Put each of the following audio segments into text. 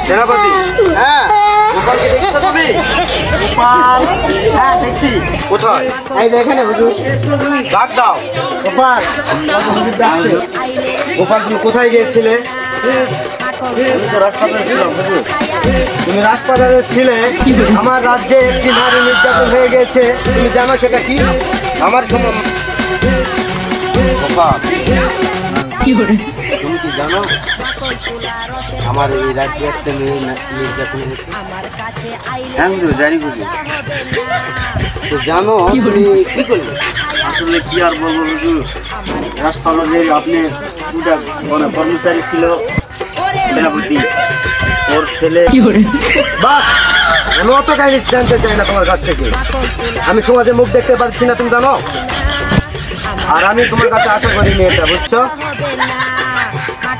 সেনাপতি। হ্যাঁ গোপালকে দেখছো তুমি? গোপাল, হ্যাঁ দেখছি। কোথায়? এই যে এখানে হুজুর। ডাক দাও। গোপাল, হুজুর ডাকছে। গোপাল তুমি কোথায় গিয়েছিলে? আমি তো রাজপাতায় ছিলাম হুজুর। তুমি রাজপাতারে ছিলে। আমার রাজ্যে একটি নারী নির্যাতন হয়ে গেছে, তুমি জানো সেটা কি? আমার সময় গোপাল, তুমি কি জানো আমার এই রাজ্যে একটা মেয়ে নির্যাতন হয়েছে? হ্যাঁ হুজুর জানি হুজুর। তো জানো তুমি কি করলে? আসলে কি আর বলবো হুজুর, রাজপাতায় আপনি দুটা মানে কর্মচারী ছিল সেনাপতি, ওর ছেলে। বাস, আমি অত কাহিনী জানতে চাই না তোমার কাছ থেকে। আমি সমাজে মুখ দেখতে পারছি না, তুমি জানো। আর আমি তোমার কাছে আশা করিনি এটা, বুঝছো?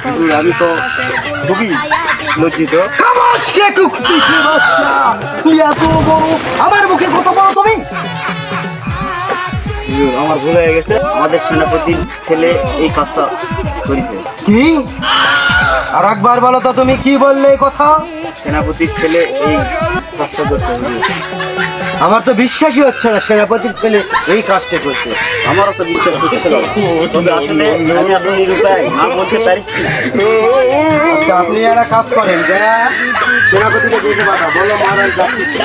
হুজুর আমি তো খুবই লজ্জিত। তুমি এত বড়, আমার মুখে কত বড় তুমি? হুজুর আমার ভুল হয়ে গেছে, আমাদের সেনাপতির ছেলে এই কাজটা করেছে। কি? আর একবার বলো তো, তুমি কি বললে এই কথা? সেনাপতির ছেলে এই কাজটা করছে হুজুর। আমার তো বিশ্বাসই হচ্ছে না সেনাপতির ছেলে এই কাজটা করছে। আমারও তো বিশ্বাস হচ্ছিল না, তবে আসলে আমি আপনার নিরুপায় না বলতে পারছি না। আচ্ছা, আপনি একটা কাজ করেন যে সেনাপতিকে দেখে পাঠা, বলো মহারাজ ডাকতেছে।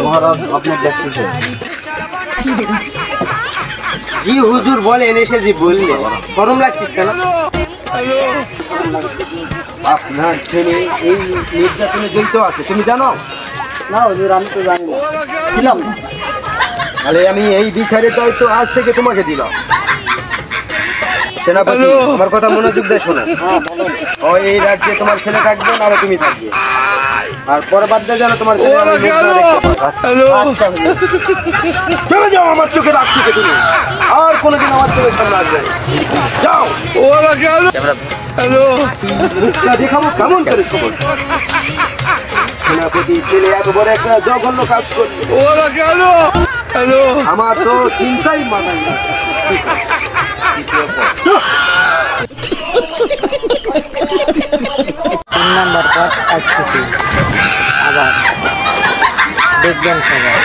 মহারাজ আপনার ডাকতেছে। জি হুজুর বলেন, এসে জি বললে গরম লাগতেছে না? আপনার ছেলে এই নির্যাতনে জড়িত আছে, তুমি জানো? না হুজুর আমি তো জানি না, ছিলাম না। তাহলে আমি এই বিচারের দায়িত্ব আজ থেকে তোমাকে দিলাম। সেনাপতি, আমার কথা মনোযোগ দিয়ে শোনো। এই রাজ্যে তোমার ছেলে থাকবে, নাহলে তুমি থাকবে। আর পরবর্তীতে যেন তোমার ছেলে আমি মুখ না দেখতে পাই। আচ্ছা হুজুর। চলে যাও আমার চোখে রাখ থেকে তুমি, আর কোনোদিন আমার চোখের সামনে আসবে না। যাও। মুখটা দেখাবো কেমন করে খবর? সেনাপতি ছেলে এত বড় একটা জঘন্য কাজ করবে, আমার তো চিন্তাই মাথায় না। 3 নাম্বার পার্ট আসতেছি, আবার দেখবেন সবাই।